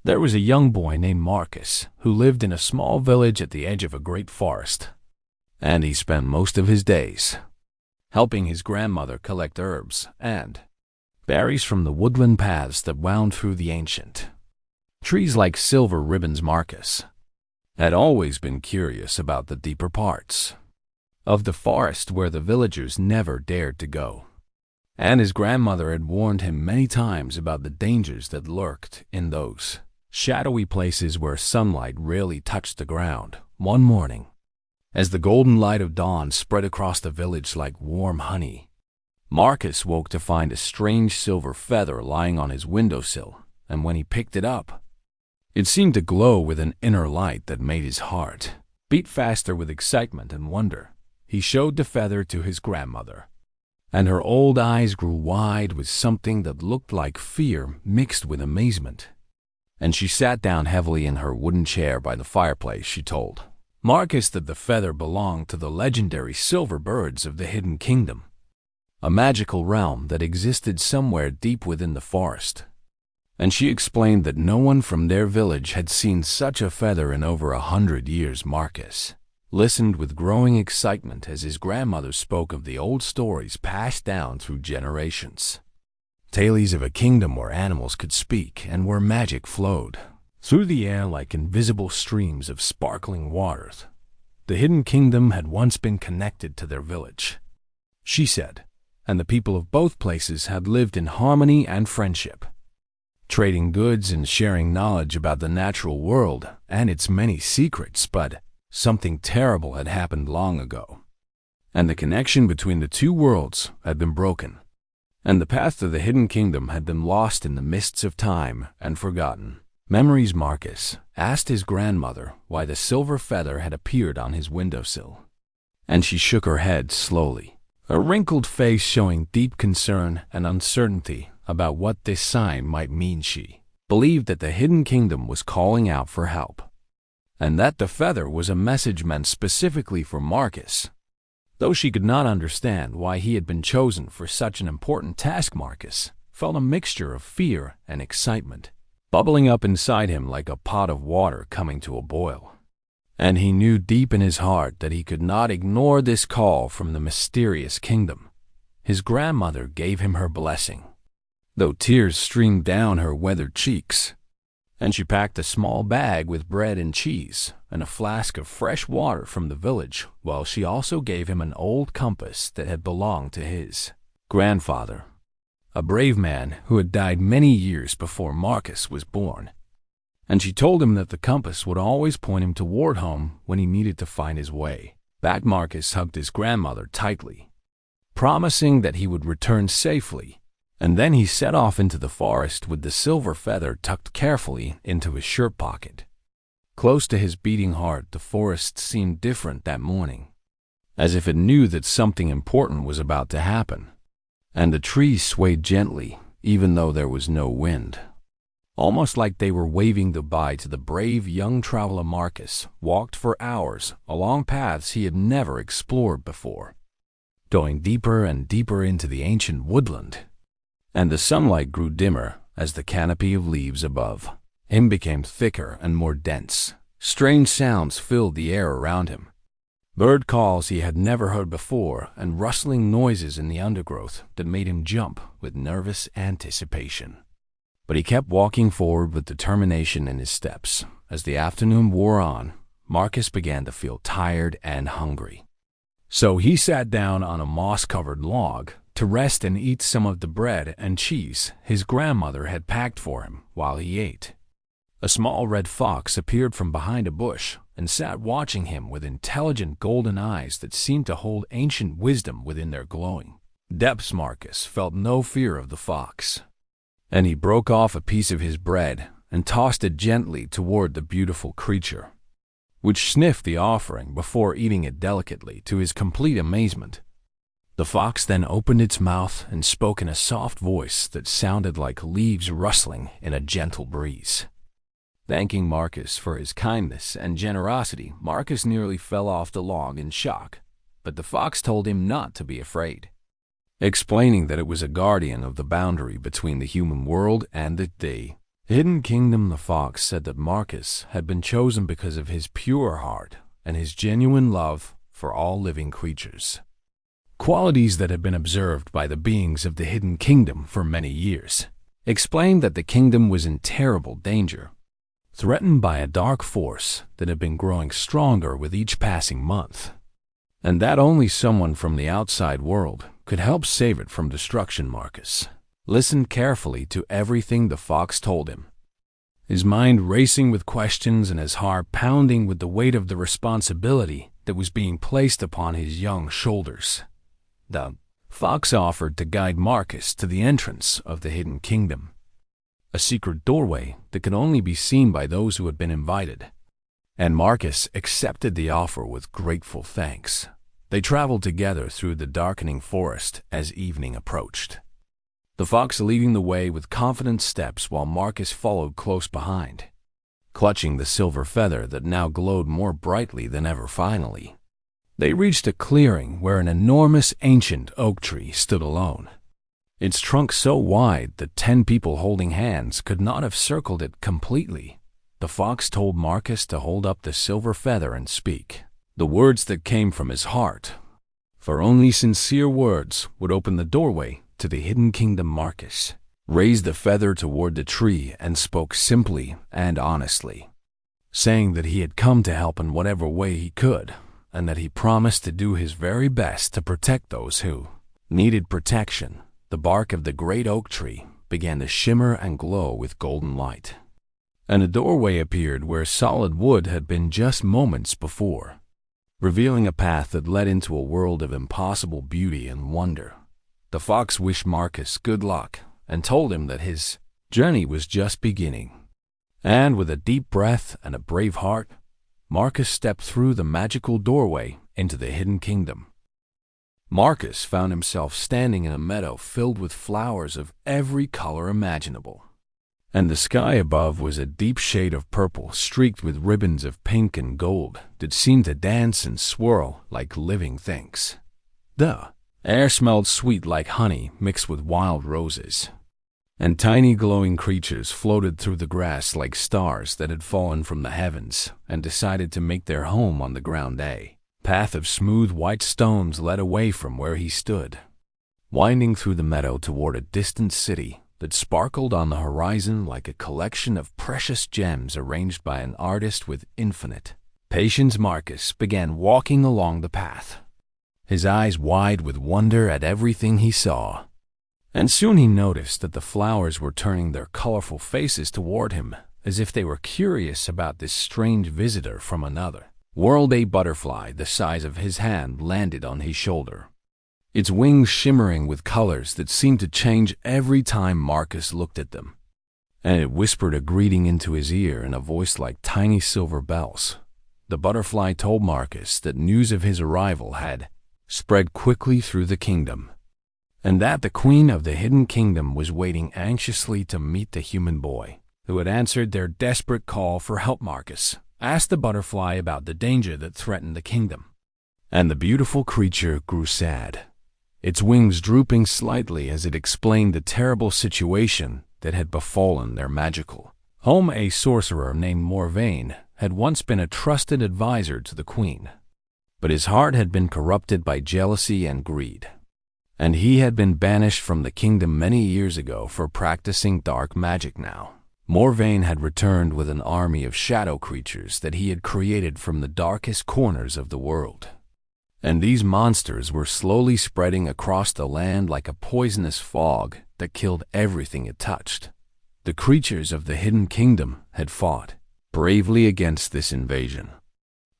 There was a young boy named Marcus who lived in a small village at the edge of a great forest, and he spent most of his days helping his grandmother collect herbs and berries from the woodland paths that wound through the ancient trees like silver ribbons. Marcus had always been curious about the deeper parts of the forest where the villagers never dared to go, and his grandmother had warned him many times about the dangers that lurked in those shadowy places where sunlight rarely touched the ground. One morning, as the golden light of dawn spread across the village like warm honey, Marcus woke to find a strange silver feather lying on his windowsill, and when he picked it up, it seemed to glow with an inner light that made his heart beat faster with excitement and wonder. He showed the feather to his grandmother, and her old eyes grew wide with something that looked like fear mixed with amazement. And she sat down heavily in her wooden chair by the fireplace. She told Marcus that the feather belonged to the legendary silver birds of the Hidden Kingdom, a magical realm that existed somewhere deep within the forest. And she explained that no one from their village had seen such a feather in over 100 years. Marcus listened with growing excitement as his grandmother spoke of the old stories passed down through generations. Tales of a kingdom where animals could speak and where magic flowed through the air like invisible streams of sparkling waters. The Hidden Kingdom had once been connected to their village, she said, and the people of both places had lived in harmony and friendship, trading goods and sharing knowledge about the natural world and its many secrets. But something terrible had happened long ago, and the connection between the two worlds had been broken, and the path to the Hidden Kingdom had been lost in the mists of time and forgotten memories. Marcus asked his grandmother why the silver feather had appeared on his windowsill, and she shook her head slowly, a wrinkled face showing deep concern and uncertainty about what this sign might mean. She believed that the Hidden Kingdom was calling out for help, and that the feather was a message meant specifically for Marcus. Though she could not understand why he had been chosen for such an important task, Marcus felt a mixture of fear and excitement bubbling up inside him like a pot of water coming to a boil. And he knew deep in his heart that he could not ignore this call from the mysterious kingdom. His grandmother gave him her blessing, though tears streamed down her weathered cheeks, and she packed a small bag with bread and cheese and a flask of fresh water from the village, while she also gave him an old compass that had belonged to his grandfather, a brave man who had died many years before Marcus was born. And she told him that the compass would always point him toward home when he needed to find his way back. Marcus hugged his grandmother tightly, promising that he would return safely, and then he set off into the forest with the silver feather tucked carefully into his shirt pocket. Close to his beating heart, the forest seemed different that morning, as if it knew that something important was about to happen. And the trees swayed gently, even though there was no wind, almost like they were waving goodbye to the brave young traveler. Marcus walked for hours along paths he had never explored before, going deeper and deeper into the ancient woodland, and the sunlight grew dimmer as the canopy of leaves above him became thicker and more dense. Strange sounds filled the air around him, bird calls he had never heard before, and rustling noises in the undergrowth that made him jump with nervous anticipation. But he kept walking forward with determination in his steps. As the afternoon wore on, Marcus began to feel tired and hungry. So he sat down on a moss-covered log to rest and eat some of the bread and cheese his grandmother had packed for him. While he ate, a small red fox appeared from behind a bush and sat watching him with intelligent golden eyes that seemed to hold ancient wisdom within their glowing depths. Marcus felt no fear of the fox, and he broke off a piece of his bread and tossed it gently toward the beautiful creature, which sniffed the offering before eating it delicately. To his complete amazement, the fox then opened its mouth and spoke in a soft voice that sounded like leaves rustling in a gentle breeze. Thanking Marcus for his kindness and generosity, Marcus nearly fell off the log in shock, but the fox told him not to be afraid, explaining that it was a guardian of the boundary between the human world and the Hidden Kingdom. The fox said that Marcus had been chosen because of his pure heart and his genuine love for all living creatures, qualities that had been observed by the beings of the Hidden Kingdom for many years. Explained that the kingdom was in terrible danger, threatened by a dark force that had been growing stronger with each passing month, and that only someone from the outside world could help save it from destruction. Marcus listened carefully to everything the fox told him, his mind racing with questions and his heart pounding with the weight of the responsibility that was being placed upon his young shoulders. The fox offered to guide Marcus to the entrance of the Hidden Kingdom, a secret doorway that could only be seen by those who had been invited, and Marcus accepted the offer with grateful thanks. They traveled together through the darkening forest as evening approached, the fox leading the way with confident steps while Marcus followed close behind, clutching the silver feather that now glowed more brightly than ever. Finally, they reached a clearing where an enormous ancient oak tree stood alone, its trunk so wide that 10 people holding hands could not have circled it completely. The fox told Marcus to hold up the silver feather and speak the words that came from his heart, for only sincere words would open the doorway to the Hidden Kingdom. Marcus raised the feather toward the tree and spoke simply and honestly, saying that he had come to help in whatever way he could, and that he promised to do his very best to protect those who needed protection. The bark of the great oak tree began to shimmer and glow with golden light, and a doorway appeared where solid wood had been just moments before, revealing a path that led into a world of impossible beauty and wonder. The fox wished Marcus good luck and told him that his journey was just beginning. And with a deep breath and a brave heart, Marcus stepped through the magical doorway into the Hidden Kingdom. Marcus found himself standing in a meadow filled with flowers of every color imaginable, and the sky above was a deep shade of purple streaked with ribbons of pink and gold that seemed to dance and swirl like living things. The air smelled sweet like honey mixed with wild roses, and tiny glowing creatures floated through the grass like stars that had fallen from the heavens and decided to make their home on the ground. A path of smooth white stones led away from where he stood, winding through the meadow toward a distant city that sparkled on the horizon like a collection of precious gems arranged by an artist with infinite patience. Marcus began walking along the path, his eyes wide with wonder at everything he saw. And soon he noticed that the flowers were turning their colorful faces toward him, as if they were curious about this strange visitor from another world. A butterfly the size of his hand landed on his shoulder, its wings shimmering with colors that seemed to change every time Marcus looked at them, and it whispered a greeting into his ear in a voice like tiny silver bells. The butterfly told Marcus that news of his arrival had spread quickly through the kingdom, and that the queen of the Hidden Kingdom was waiting anxiously to meet the human boy who had answered their desperate call for help. Marcus asked the butterfly about the danger that threatened the kingdom, and the beautiful creature grew sad, its wings drooping slightly as it explained the terrible situation that had befallen their magical home. A sorcerer named Morvain had once been a trusted advisor to the queen, but his heart had been corrupted by jealousy and greed, and he had been banished from the kingdom many years ago for practicing dark magic. Now, Morvain had returned with an army of shadow creatures that he had created from the darkest corners of the world, and these monsters were slowly spreading across the land like a poisonous fog that killed everything it touched. The creatures of the Hidden Kingdom had fought bravely against this invasion,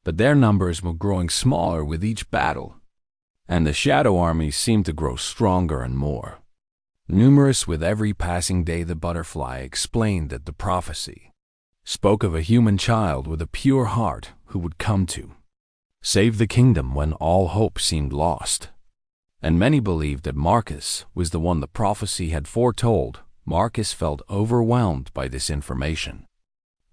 but their numbers were growing smaller with each battle, and the shadow armies seemed to grow stronger and more numerous with every passing day. The butterfly explained that the prophecy spoke of a human child with a pure heart who would come to save the kingdom when all hope seemed lost, and many believed that Marcus was the one the prophecy had foretold. Marcus felt overwhelmed by this information,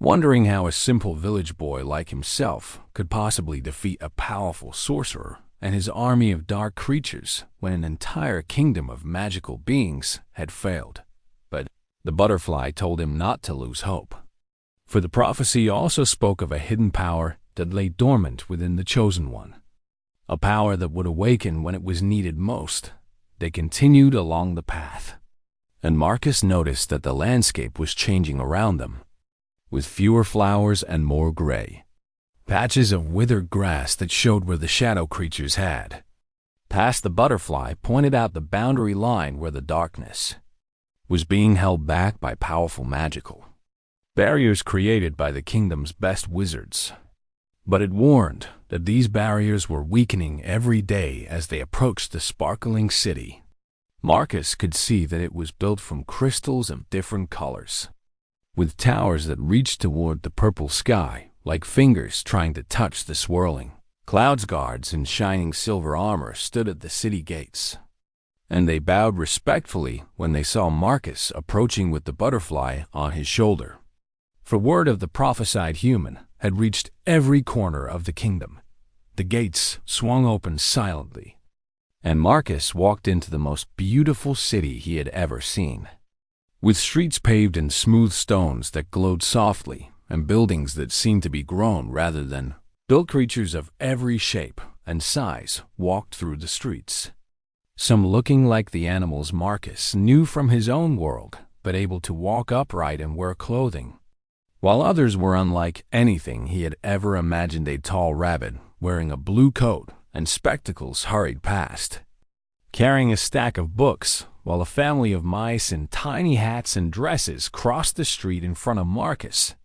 wondering how a simple village boy like himself could possibly defeat a powerful sorcerer and his army of dark creatures when an entire kingdom of magical beings had failed. But The butterfly told him not to lose hope, for the prophecy also spoke of a hidden power that lay dormant within the chosen one, a power that would awaken when it was needed most. They continued along the path, and Marcus noticed that the landscape was changing around them, with fewer flowers and more gray. Patches of withered grass that showed where the shadow creatures had. Past the butterfly pointed out the boundary line where the darkness was being held back by powerful magical barriers created by the kingdom's best wizards. But it warned that these barriers were weakening every day as they approached the sparkling city. Marcus could see that it was built from crystals of different colors, with towers that reached toward the purple sky like fingers trying to touch the swirling clouds. Guards in shining silver armor stood at the city gates, and they bowed respectfully when they saw Marcus approaching with the butterfly on his shoulder. For word of the prophesied human had reached every corner of the kingdom. The gates swung open silently, and Marcus walked into the most beautiful city he had ever seen, with streets paved in smooth stones that glowed softly and buildings that seemed to be grown rather than built. Creatures of every shape and size walked through the streets, some looking like the animals Marcus knew from his own world, but able to walk upright and wear clothing, while others were unlike anything he had ever imagined. A tall rabbit, wearing a blue coat and spectacles, hurried past, carrying a stack of books, while a family of mice in tiny hats and dresses crossed the street in front of Marcus,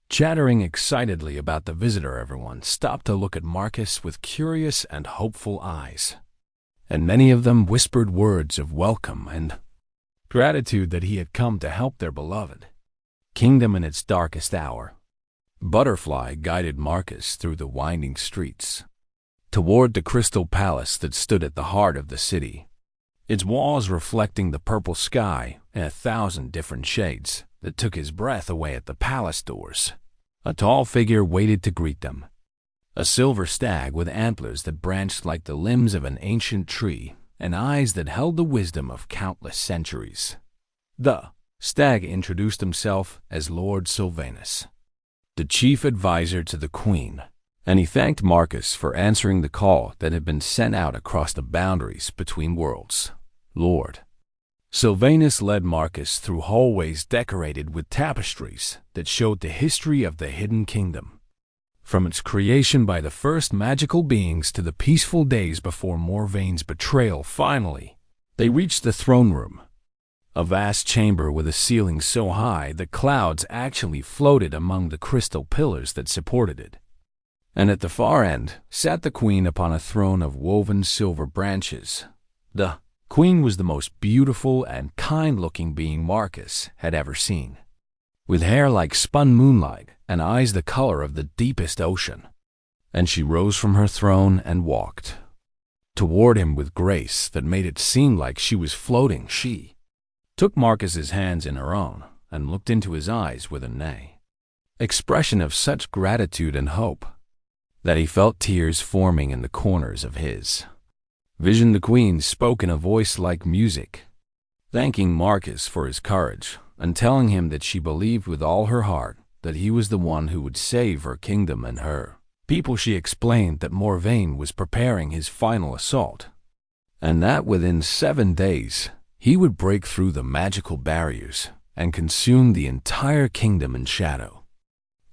chattering excitedly about the visitor. Everyone stopped to look at Marcus with curious and hopeful eyes, and many of them whispered words of welcome and gratitude that he had come to help their beloved kingdom in its darkest hour. Butterfly guided Marcus through the winding streets, toward the crystal palace that stood at the heart of the city, its walls reflecting the purple sky in 1,000 different shades that took his breath away. At the palace doors, a tall figure waited to greet them, a silver stag with antlers that branched like the limbs of an ancient tree and eyes that held the wisdom of countless centuries. The stag introduced himself as Lord Sylvanus, the chief advisor to the queen, and he thanked Marcus for answering the call that had been sent out across the boundaries between worlds. Lord Sylvanus led Marcus through hallways decorated with tapestries that showed the history of the hidden kingdom, from its creation by the first magical beings to the peaceful days before Morvaine's betrayal. Finally, they reached the throne room, a vast chamber with a ceiling so high that clouds actually floated among the crystal pillars that supported it. And at the far end sat the queen upon a throne of woven silver branches. The queen was the most beautiful and kind-looking being Marcus had ever seen, with hair like spun moonlight and eyes the color of the deepest ocean. And she rose from her throne and walked toward him with grace that made it seem like she was floating. She took Marcus's hands in her own and looked into his eyes with an expression of such gratitude and hope that he felt tears forming in the corners of his vision. The queen spoke in a voice like music, thanking Marcus for his courage and telling him that she believed with all her heart that he was the one who would save her kingdom and her people. She explained that Morvaine was preparing his final assault, and that within 7 days he would break through the magical barriers and consume the entire kingdom in shadow,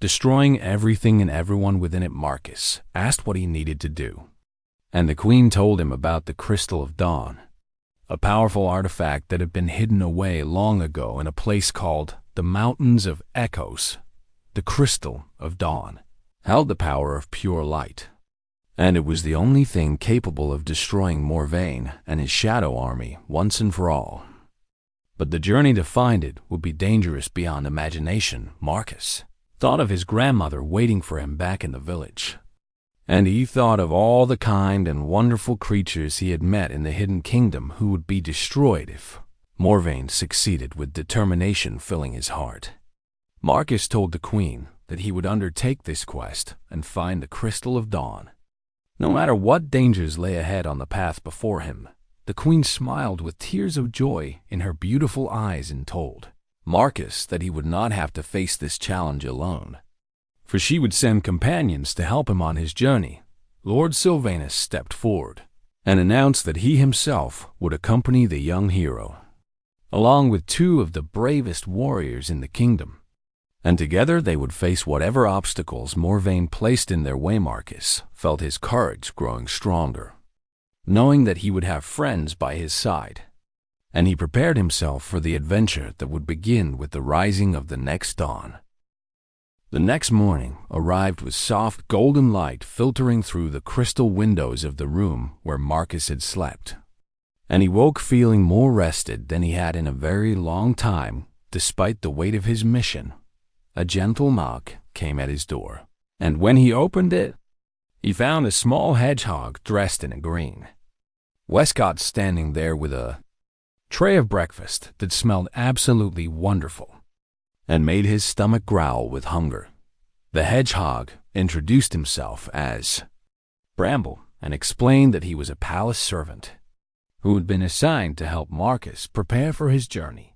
destroying everything and everyone within it. Marcus asked what he needed to do, and the queen told him about the Crystal of Dawn, a powerful artifact that had been hidden away long ago in a place called the Mountains of Echoes. The Crystal of Dawn held the power of pure light, and it was the only thing capable of destroying Morvaine and his shadow army once and for all. But the journey to find it would be dangerous beyond imagination. Marcus thought of his grandmother waiting for him back in the village, and he thought of all the kind and wonderful creatures he had met in the hidden kingdom who would be destroyed if Morvaine succeeded, with determination filling his heart. Marcus told the queen that he would undertake this quest and find the Crystal of Dawn, no matter what dangers lay ahead on the path before him. The queen smiled with tears of joy in her beautiful eyes and told Marcus that he would not have to face this challenge alone, for she would send companions to help him on his journey. Lord Sylvanus stepped forward and announced that he himself would accompany the young hero, along with two of the bravest warriors in the kingdom, and together they would face whatever obstacles Morvain placed in their way. Marcus felt his courage growing stronger, knowing that he would have friends by his side, and he prepared himself for the adventure that would begin with the rising of the next dawn. The next morning arrived with soft golden light filtering through the crystal windows of the room where Marcus had slept, and he woke feeling more rested than he had in a very long time. Despite the weight of his mission, a gentle knock came at his door, and when he opened it, he found a small hedgehog dressed in green. Westcott standing there with a tray of breakfast that smelled absolutely wonderful and made his stomach growl with hunger. The hedgehog introduced himself as Bramble and explained that he was a palace servant who had been assigned to help Marcus prepare for his journey,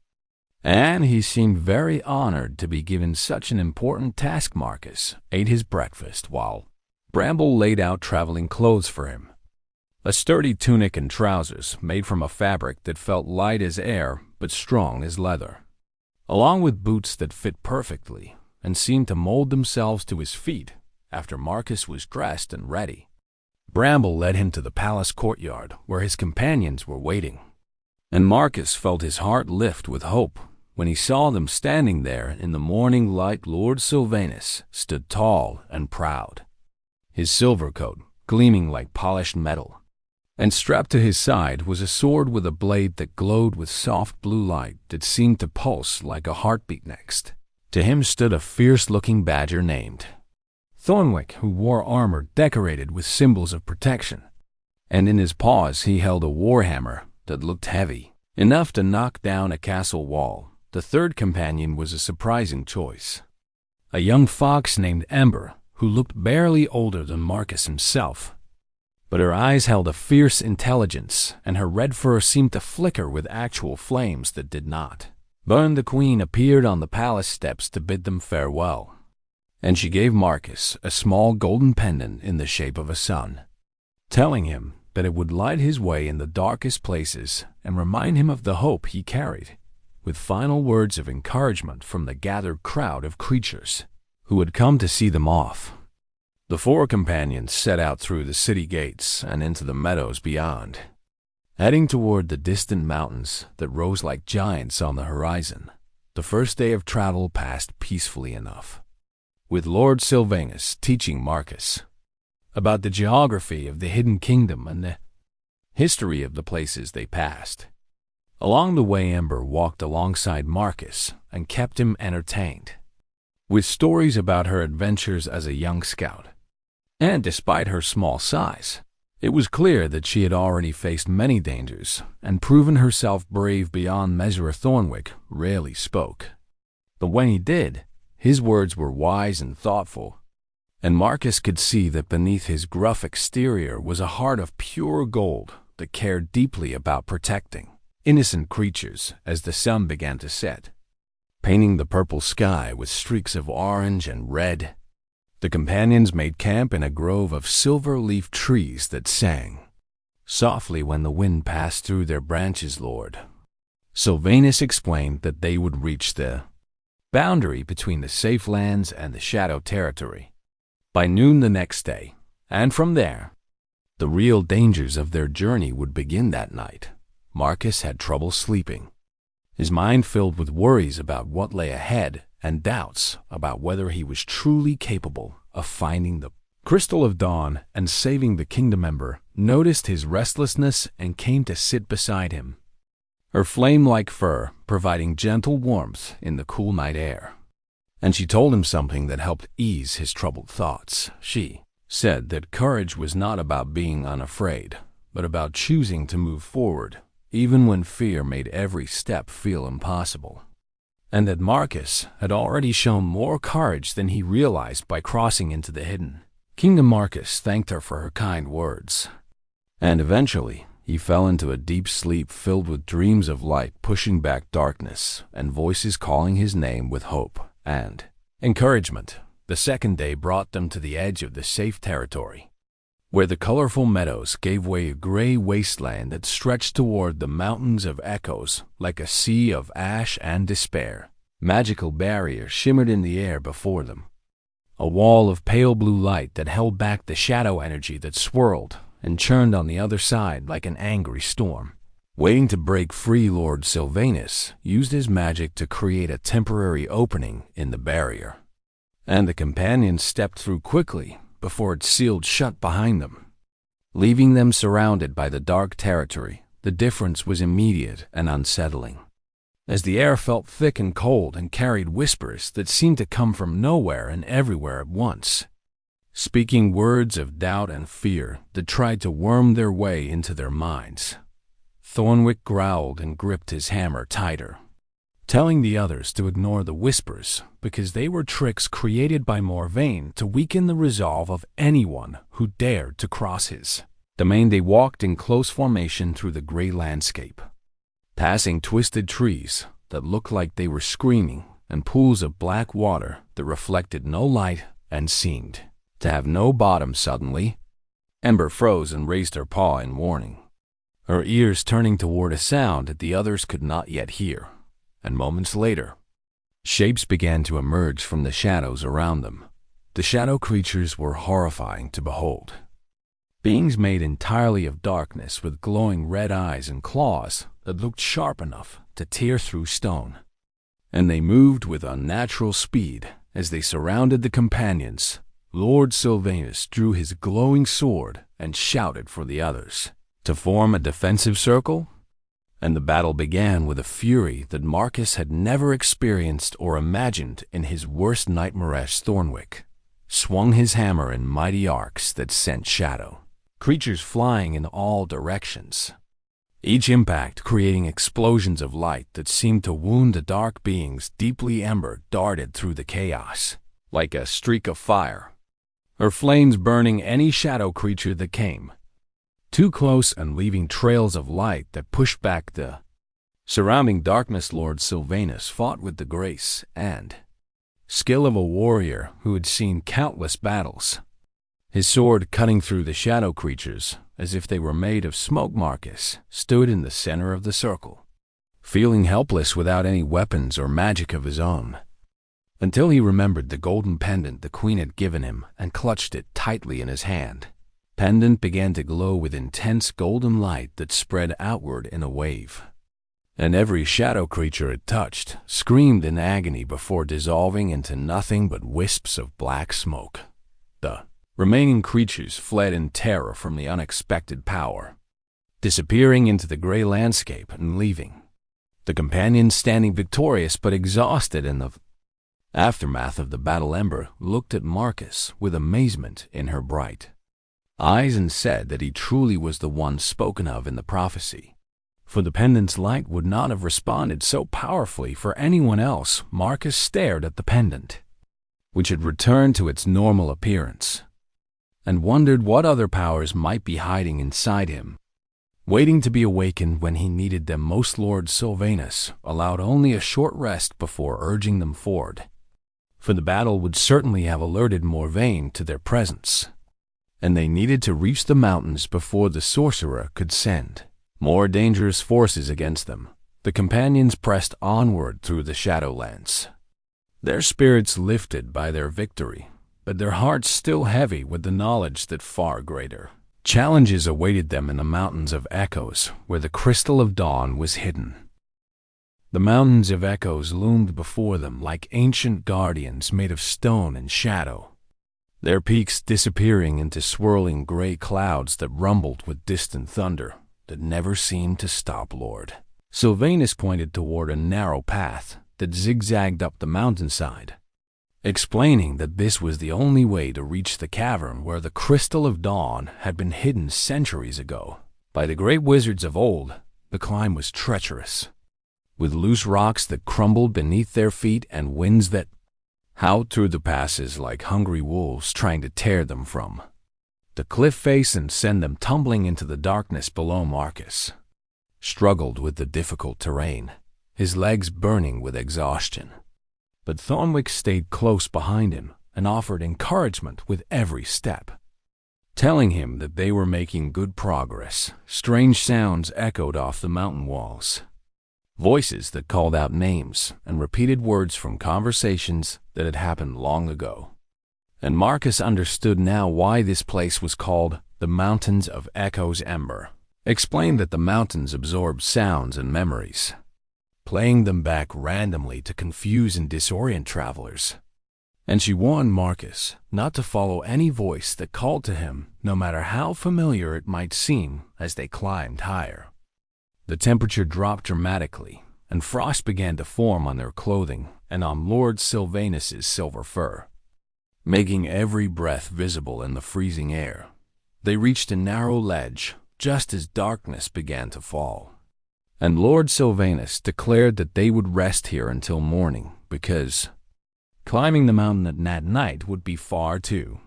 and he seemed very honored to be given such an important task. Marcus ate his breakfast while Bramble laid out traveling clothes for him, a sturdy tunic and trousers made from a fabric that felt light as air but strong as leather, along with boots that fit perfectly and seemed to mold themselves to his feet. After Marcus was dressed and ready, Bramble led him to the palace courtyard where his companions were waiting, and Marcus felt his heart lift with hope when he saw them standing there in the morning light. Lord Sylvanus stood tall and proud, his silver coat gleaming like polished metal, and strapped to his side was a sword with a blade that glowed with soft blue light that seemed to pulse like a heartbeat. Next to him stood a fierce-looking badger named Thornwick, who wore armor decorated with symbols of protection, and in his paws he held a warhammer that looked heavy, enough to knock down a castle wall. The third companion was a surprising choice, a young fox named Ember, who looked barely older than Marcus himself, but her eyes held a fierce intelligence, and her red fur seemed to flicker with actual flames that did not burn. The queen appeared on the palace steps to bid them farewell, and she gave Marcus a small golden pendant in the shape of a sun, telling him that it would light his way in the darkest places and remind him of the hope he carried, with final words of encouragement from the gathered crowd of creatures who had come to see them off. The four companions set out through the city gates and into the meadows beyond, heading toward the distant mountains that rose like giants on the horizon. The first day of travel passed peacefully enough, with Lord Sylvanus teaching Marcus about the geography of the hidden kingdom and the history of the places they passed. Along the way, Ember walked alongside Marcus and kept him entertained with stories about her adventures as a young scout. And despite her small size, it was clear that she had already faced many dangers and proven herself brave beyond measure. Thornwick rarely spoke, but when he did, his words were wise and thoughtful, and Marcus could see that beneath his gruff exterior was a heart of pure gold that cared deeply about protecting innocent creatures. As the sun began to set, painting the purple sky with streaks of orange and red, the companions made camp in a grove of silver-leaf trees that sang softly when the wind passed through their branches. Lord Sylvanus explained that they would reach the boundary between the safe lands and the shadow territory by noon the next day, and from there, the real dangers of their journey would begin. That night, Marcus had trouble sleeping, his mind filled with worries about what lay ahead and doubts about whether he was truly capable of finding the Crystal of Dawn and saving the kingdom. Ember noticed his restlessness and came to sit beside him, her flame-like fur providing gentle warmth in the cool night air. And she told him something that helped ease his troubled thoughts. She said that courage was not about being unafraid, but about choosing to move forward, even when fear made every step feel impossible, and that Marcus had already shown more courage than he realized by crossing into the hidden kingdom. Marcus thanked her for her kind words, and eventually He fell into a deep sleep filled with dreams of light pushing back darkness and voices calling his name with hope and encouragement. The second day brought them to the edge of the safe territory, where the colorful meadows gave way a gray wasteland that stretched toward the mountains of echoes like a sea of ash and despair. Magical barrier shimmered in the air before them, a wall of pale blue light that held back the shadow energy that swirled and churned on the other side like an angry storm. Waiting to break free, Lord Sylvanus used his magic to create a temporary opening in the barrier, and the companions stepped through quickly before it sealed shut behind them, leaving them surrounded by the dark territory. The difference was immediate and unsettling, as the air felt thick and cold and carried whispers that seemed to come from nowhere and everywhere at once, speaking words of doubt and fear that tried to worm their way into their minds. Thornwick growled and gripped his hammer tighter, telling the others to ignore the whispers because they were tricks created by Morvain to weaken the resolve of anyone who dared to cross his domain. They walked in close formation through the gray landscape, passing twisted trees that looked like they were screaming and pools of black water that reflected no light and seemed to have no bottom. Suddenly, Ember froze and raised her paw in warning, her ears turning toward a sound that the others could not yet hear. And moments later, shapes began to emerge from the shadows around them. The shadow creatures were horrifying to behold. Beings made entirely of darkness with glowing red eyes and claws that looked sharp enough to tear through stone. And they moved with unnatural speed as they surrounded the companions. Lord Sylvanus drew his glowing sword and shouted for the others to form a defensive circle, and the battle began with a fury that Marcus had never experienced or imagined in his worst nightmare. Thornwick swung his hammer in mighty arcs that sent shadow creatures flying in all directions, each impact creating explosions of light that seemed to wound the dark beings deeply. Ember darted through the chaos like a streak of fire, her flames burning any shadow creature that came too close and leaving trails of light that pushed back the surrounding darkness. Lord Sylvanus fought with the grace and skill of a warrior who had seen countless battles, his sword cutting through the shadow creatures as if they were made of smoke. Marcus stood in the center of the circle, feeling helpless without any weapons or magic of his own, until he remembered the golden pendant the queen had given him and clutched it tightly in his hand. Pendant began to glow with intense golden light that spread outward in a wave, and every shadow creature it touched screamed in agony before dissolving into nothing but wisps of black smoke. The remaining creatures fled in terror from the unexpected power, disappearing into the gray landscape and leaving the companions standing victorious but exhausted in the aftermath of the battle. Ember looked at Marcus with amazement in her bright eyes and said that he truly was the one spoken of in the prophecy, for the pendant's light would not have responded so powerfully for anyone else. Marcus stared at the pendant, which had returned to its normal appearance, and wondered what other powers might be hiding inside him, waiting to be awakened when he needed them most. Lord Sylvanus allowed only a short rest before urging them forward, for the battle would certainly have alerted Morvain to their presence, and they needed to reach the mountains before the sorcerer could send more dangerous forces against them. The companions pressed onward through the Shadowlands, their spirits lifted by their victory, but their hearts still heavy with the knowledge that far greater challenges awaited them in the Mountains of Echoes, where the Crystal of Dawn was hidden. The Mountains of Echoes loomed before them like ancient guardians made of stone and shadow, their peaks disappearing into swirling gray clouds that rumbled with distant thunder that never seemed to stop. Lord Sylvanus pointed toward a narrow path that zigzagged up the mountainside, explaining that this was the only way to reach the cavern where the Crystal of Dawn had been hidden centuries ago by the great wizards of old. The climb was treacherous, with loose rocks that crumbled beneath their feet and winds that howled through the passes like hungry wolves trying to tear them from the cliff face and send them tumbling into the darkness below. Marcus struggled with the difficult terrain, his legs burning with exhaustion. But Thornwick stayed close behind him and offered encouragement with every step, telling him that they were making good progress. Strange sounds echoed off the mountain walls, voices that called out names and repeated words from conversations that had happened long ago. And Marcus understood now why this place was called the Mountains of Echo's Ember. Explained that the mountains absorb sounds and memories, playing them back randomly to confuse and disorient travelers. And she warned Marcus not to follow any voice that called to him, no matter how familiar it might seem, as they climbed higher. The temperature dropped dramatically, and frost began to form on their clothing and on Lord Sylvanus's silver fur, making every breath visible in the freezing air. They reached a narrow ledge just as darkness began to fall, and Lord Sylvanus declared that they would rest here until morning because climbing the mountain at night would be far too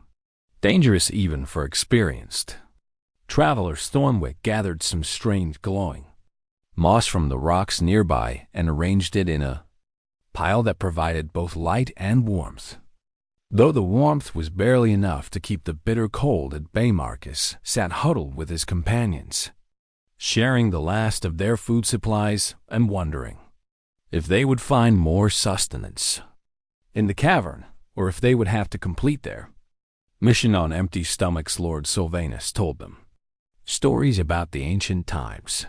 dangerous even for experienced travelers. Thornwick gathered some strange glowing moss from the rocks nearby and arranged it in a pile that provided both light and warmth. Though the warmth was barely enough to keep the bitter cold at bay, Marcus sat huddled with his companions, sharing the last of their food supplies and wondering if they would find more sustenance in the cavern or if they would have to complete their mission on empty stomachs. Lord Sylvanus told them stories about the ancient times,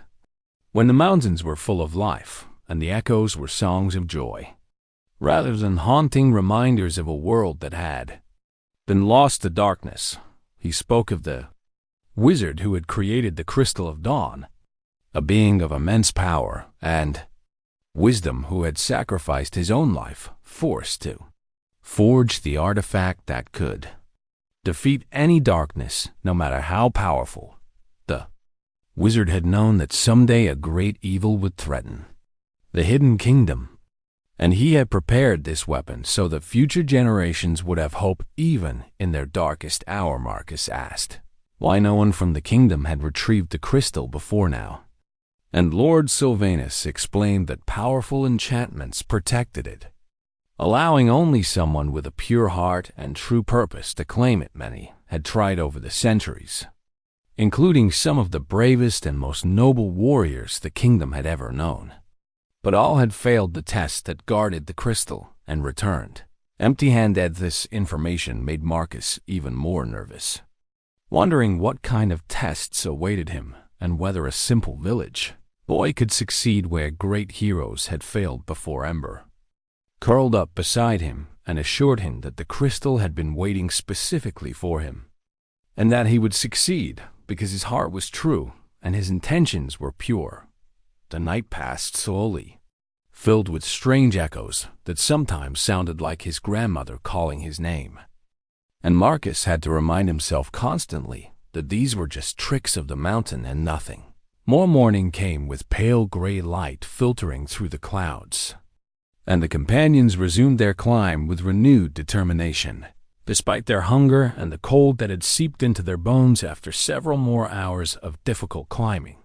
when the mountains were full of life and the echoes were songs of joy, rather than haunting reminders of a world that had been lost to darkness. He spoke of the wizard who had created the Crystal of Dawn, a being of immense power and wisdom who had sacrificed his own life, forced to forge the artifact that could defeat any darkness, no matter how powerful. The wizard had known that someday a great evil would threaten the hidden kingdom, and he had prepared this weapon so that future generations would have hope even in their darkest hour. Marcus asked why no one from the kingdom had retrieved the crystal before now, and Lord Sylvanus explained that powerful enchantments protected it, allowing only someone with a pure heart and true purpose to claim it. Many had tried over the centuries, including some of the bravest and most noble warriors the kingdom had ever known. But all had failed the test that guarded the crystal and returned empty-handed. This information made Marcus even more nervous, wondering what kind of tests awaited him and whether a simple village boy could succeed where great heroes had failed before. Ember curled up beside him and assured him that the crystal had been waiting specifically for him, and that he would succeed because his heart was true and his intentions were pure. The night passed slowly, filled with strange echoes that sometimes sounded like his grandmother calling his name. And Marcus had to remind himself constantly that these were just tricks of the mountain and nothing more. Morning came with pale gray light filtering through the clouds, and the companions resumed their climb with renewed determination. Despite their hunger and the cold that had seeped into their bones after several more hours of difficult climbing,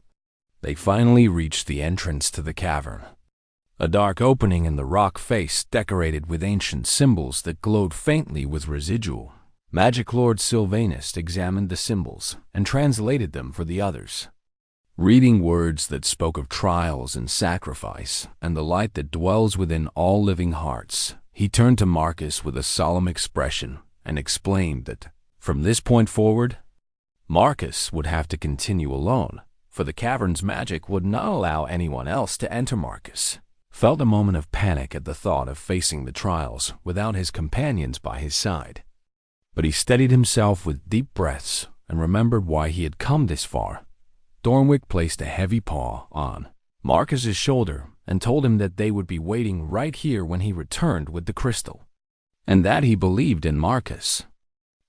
they finally reached the entrance to the cavern, a dark opening in the rock face decorated with ancient symbols that glowed faintly with residual magic. Lord Sylvanus examined the symbols and translated them for the others, reading words that spoke of trials and sacrifice and the light that dwells within all living hearts. He turned to Marcus with a solemn expression and explained that from this point forward, Marcus would have to continue alone, for the cavern's magic would not allow anyone else to enter. Marcus felt a moment of panic at the thought of facing the trials without his companions by his side. But he steadied himself with deep breaths and remembered why he had come this far. Thornwick placed a heavy paw on Marcus's shoulder and told him that they would be waiting right here when he returned with the crystal, and that he believed in Marcus.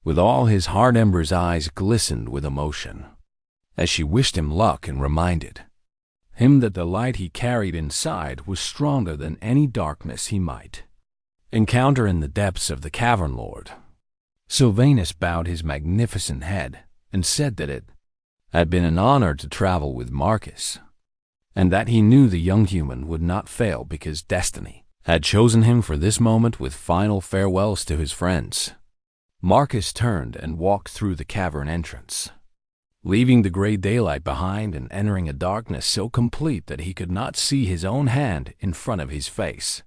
With all his heart, Ember's eyes glistened with emotion as she wished him luck and reminded him that the light he carried inside was stronger than any darkness he might encounter in the depths of the cavern. Lord Sylvanus bowed his magnificent head and said that it had been an honor to travel with Marcus, and that he knew the young human would not fail because destiny had chosen him for this moment. With final farewells to his friends, Marcus turned and walked through the cavern entrance, leaving the gray daylight behind and entering a darkness so complete that he could not see his own hand in front of his face.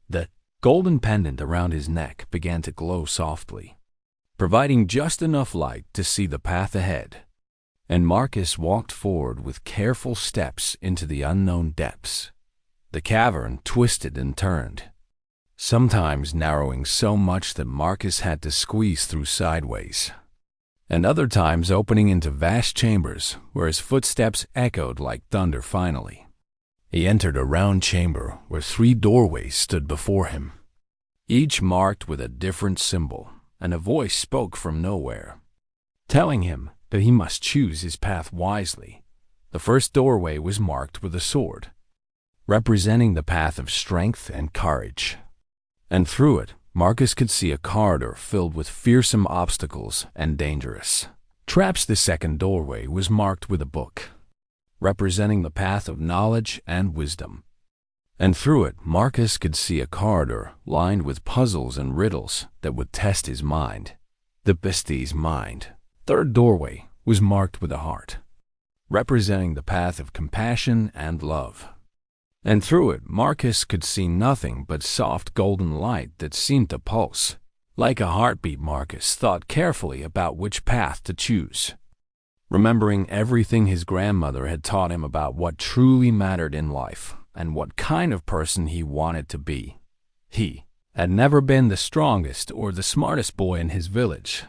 The golden pendant around his neck began to glow softly, providing just enough light to see the path ahead, and Marcus walked forward with careful steps into the unknown depths. The cavern twisted and turned, sometimes narrowing so much that Marcus had to squeeze through sideways, and other times opening into vast chambers where his footsteps echoed like thunder. Finally, he entered a round chamber where 3 doorways stood before him, each marked with a different symbol, and a voice spoke from nowhere, telling him that he must choose his path wisely. The first doorway was marked with a sword, representing the path of strength and courage, and through it Marcus could see a corridor filled with fearsome obstacles and dangerous traps. The second doorway was marked with a book, representing the path of knowledge and wisdom, and through it Marcus could see a corridor lined with puzzles and riddles that would test his mind, the bestie's mind. Third doorway was marked with a heart, representing the path of compassion and love, and through it Marcus could see nothing but soft golden light that seemed to pulse like a heartbeat. Marcus thought carefully about which path to choose, remembering everything his grandmother had taught him about what truly mattered in life and what kind of person he wanted to be. He had never been the strongest or the smartest boy in his village,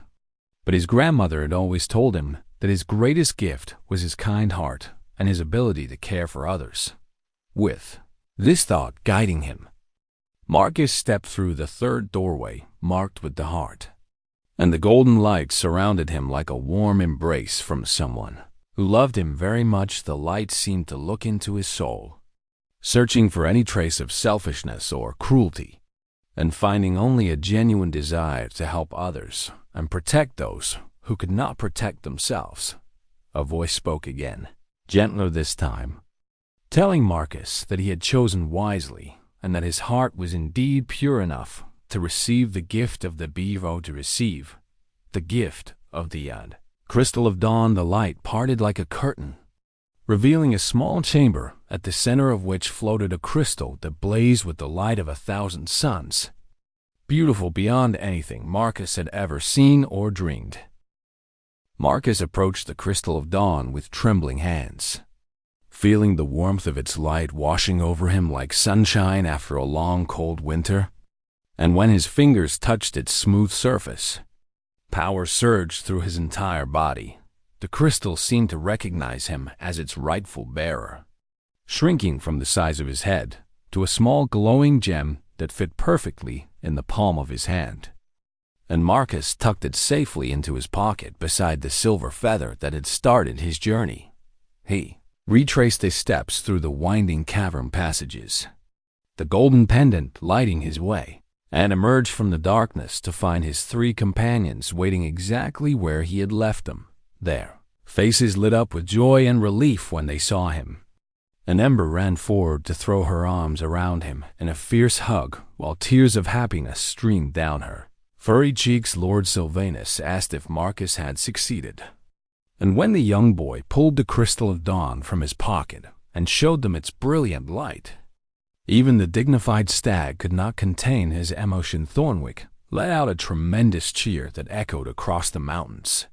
but his grandmother had always told him that his greatest gift was his kind heart and his ability to care for others. With this thought guiding him, Marcus stepped through the third doorway marked with the heart, and the golden light surrounded him like a warm embrace from someone who loved him very much. The light seemed to look into his soul, searching for any trace of selfishness or cruelty, and finding only a genuine desire to help others and protect those who could not protect themselves. A voice spoke again, gentler this time, telling Marcus that he had chosen wisely and that his heart was indeed pure enough to receive the gift of the Bevo, to receive the gift of the crystal of dawn. The light parted like a curtain, revealing a small chamber at the center of which floated a crystal that blazed with the light of 1,000 suns, beautiful beyond anything Marcus had ever seen or dreamed. Marcus approached the crystal of dawn with trembling hands, feeling the warmth of its light washing over him like sunshine after a long cold winter. And when his fingers touched its smooth surface, power surged through his entire body. The crystal seemed to recognize him as its rightful bearer, shrinking from the size of his head to a small glowing gem that fit perfectly in the palm of his hand. And Marcus tucked it safely into his pocket beside the silver feather that had started his journey. He retraced his steps through the winding cavern passages, the golden pendant lighting his way, and emerged from the darkness to find his 3 companions waiting exactly where he had left them. Their faces lit up with joy and relief when they saw him. An Ember ran forward to throw her arms around him in a fierce hug while tears of happiness streamed down her furry cheeks. Lord Sylvanus asked if Marcus had succeeded, and when the young boy pulled the crystal of dawn from his pocket and showed them its brilliant light, even the dignified stag could not contain his emotion. Thornwick let out a tremendous cheer that echoed across the mountains,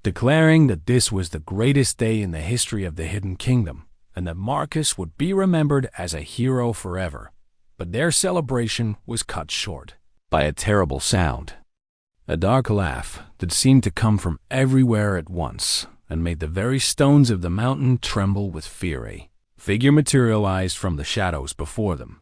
declaring that this was the greatest day in the history of the Hidden Kingdom and that Marcus would be remembered as a hero forever. But their celebration was cut short by a terrible sound, a dark laugh that seemed to come from everywhere at once and made the very stones of the mountain tremble with fear. A figure materialized from the shadows before them,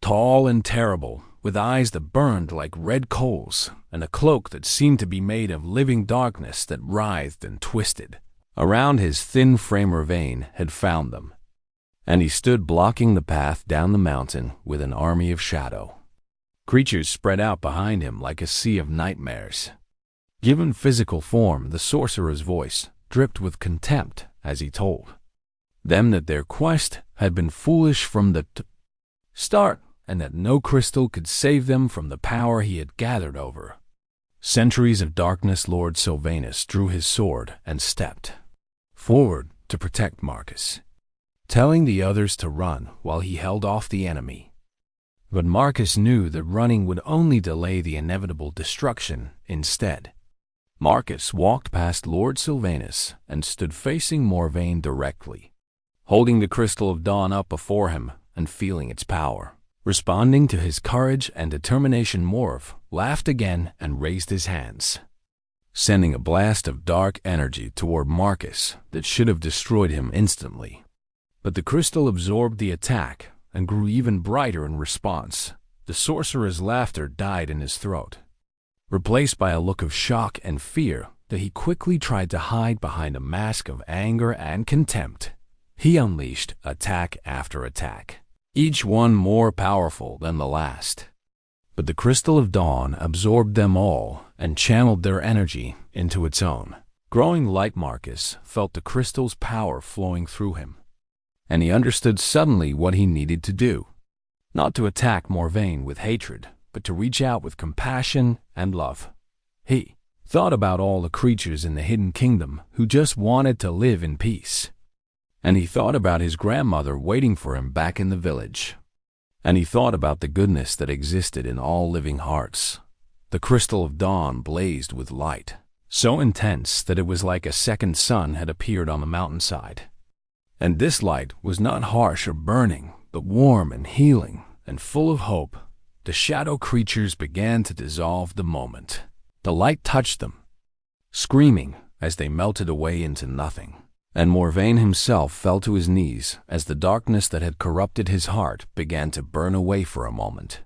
tall and terrible, with eyes that burned like red coals and a cloak that seemed to be made of living darkness that writhed and twisted around his thin frame. Ravane had found them, and he stood blocking the path down the mountain with an army of shadow creatures spread out behind him like a sea of nightmares. Given physical form, the sorcerer's voice dripped with contempt as he told them that their quest had been foolish from the start, and that no crystal could save them from the power he had gathered over centuries of darkness. Lord Sylvanus drew his sword and stepped forward to protect Marcus, telling the others to run while he held off the enemy. But Marcus knew that running would only delay the inevitable destruction instead. Marcus walked past Lord Sylvanus and stood facing Morvain directly, holding the Crystal of Dawn up before him and feeling its power. Responding to his courage and determination, Morv laughed again and raised his hands, sending a blast of dark energy toward Marcus that should have destroyed him instantly. But the crystal absorbed the attack and grew even brighter in response. The sorcerer's laughter died in his throat, replaced by a look of shock and fear that he quickly tried to hide behind a mask of anger and contempt. He unleashed attack after attack, each one more powerful than the last. But the Crystal of Dawn absorbed them all and channeled their energy into its own. Growing light, Marcus felt the crystal's power flowing through him, and he understood suddenly what he needed to do. Not to attack Morvain with hatred, but to reach out with compassion and love. He thought about all the creatures in the Hidden Kingdom who just wanted to live in peace. And he thought about his grandmother waiting for him back in the village. And he thought about the goodness that existed in all living hearts. The Crystal of Dawn blazed with light, so intense that it was like a second sun had appeared on the mountainside. And this light was not harsh or burning, but warm and healing and full of hope. The shadow creatures began to dissolve the moment the light touched them, screaming as they melted away into nothing. And Morvain himself fell to his knees as the darkness that had corrupted his heart began to burn away for a moment.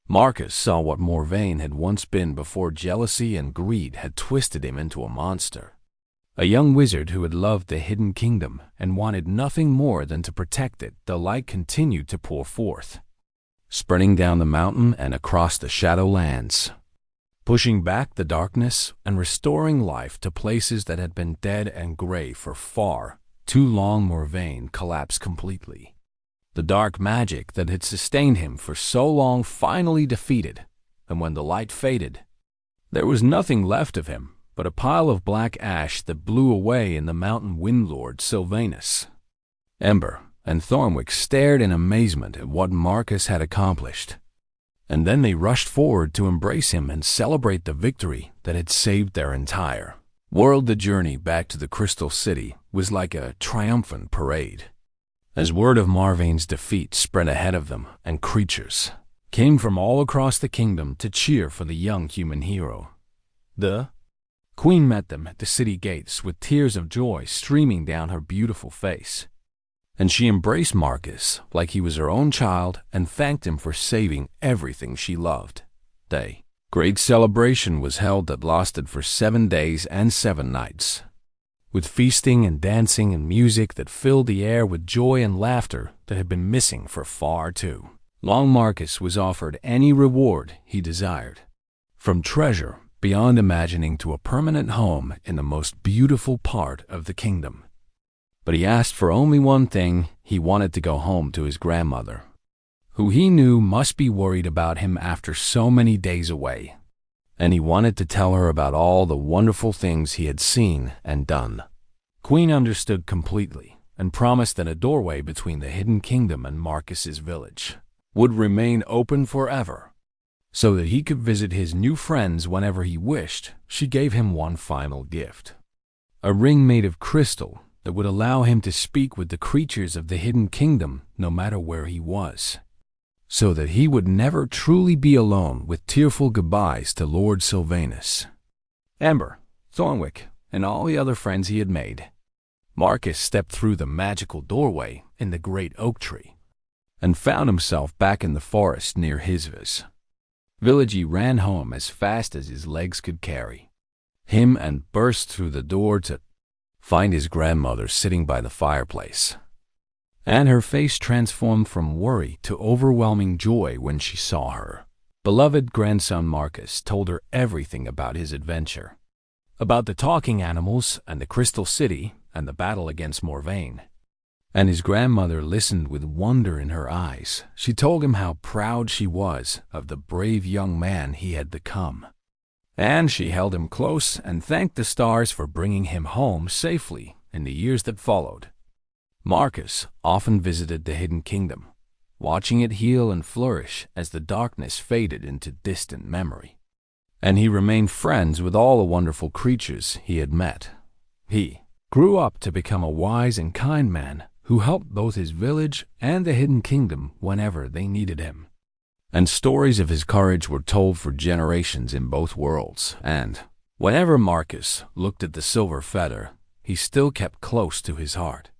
Marcus saw what Morvain had once been before jealousy and greed had twisted him into a monster. A young wizard who had loved the Hidden Kingdom and wanted nothing more than to protect it. The light continued to pour forth, spreading down the mountain and across the Shadowlands, pushing back the darkness and restoring life to places that had been dead and gray for far too long. Morvain collapsed completely. The dark magic that had sustained him for so long finally defeated, and when the light faded, there was nothing left of him but a pile of black ash that blew away in the mountain wind. Lord Sylvanus, Ember, and Thornwick stared in amazement at what Marcus had accomplished. And then they rushed forward to embrace him and celebrate the victory that had saved their entire world. The journey back to the Crystal City was like a triumphant parade, as word of Morvain's defeat spread ahead of them, and creatures came from all across the kingdom to cheer for the young human hero. The Queen met them at the city gates with tears of joy streaming down her beautiful face, and she embraced Marcus like he was her own child and thanked him for saving everything she loved. A great celebration was held that lasted for 7 days and 7 nights, with feasting and dancing and music that filled the air with joy and laughter that had been missing for far too long. Marcus was offered any reward he desired, from treasure beyond imagining to a permanent home in the most beautiful part of the kingdom. But he asked for only one thing. He wanted to go home to his grandmother, who he knew must be worried about him after so many days away. And he wanted to tell her about all the wonderful things he had seen and done. Queen understood completely and promised that a doorway between the Hidden Kingdom and Marcus's village would remain open forever, so that he could visit his new friends whenever he wished. She gave him one final gift, a ring made of crystal that would allow him to speak with the creatures of the Hidden Kingdom no matter where he was, so that he would never truly be alone. With tearful goodbyes to Lord Sylvanus, Ember, Thornwick, and all the other friends he had made, Marcus stepped through the magical doorway in the great oak tree and found himself back in the forest near his village. He ran home as fast as his legs could carry him and burst through the door to find his grandmother sitting by the fireplace, and her face transformed from worry to overwhelming joy when she saw her. beloved grandson Marcus told her everything about his adventure, about the talking animals and the Crystal City and the battle against Morvain. And his grandmother listened with wonder in her eyes. She told him how proud she was of the brave young man he had become. And she held him close and thanked the stars for bringing him home safely in the years that followed. Marcus often visited the Hidden Kingdom, watching it heal and flourish as the darkness faded into distant memory. And he remained friends with all the wonderful creatures he had met. He grew up to become a wise and kind man who helped both his village and the Hidden Kingdom whenever they needed him. And stories of his courage were told for generations in both worlds, and whenever Marcus looked at the silver feather, he still kept close to his heart.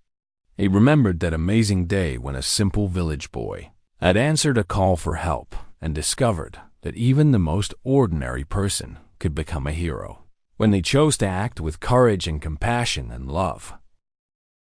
He remembered that amazing day when a simple village boy had answered a call for help and discovered that even the most ordinary person could become a hero when they chose to act with courage and compassion and love.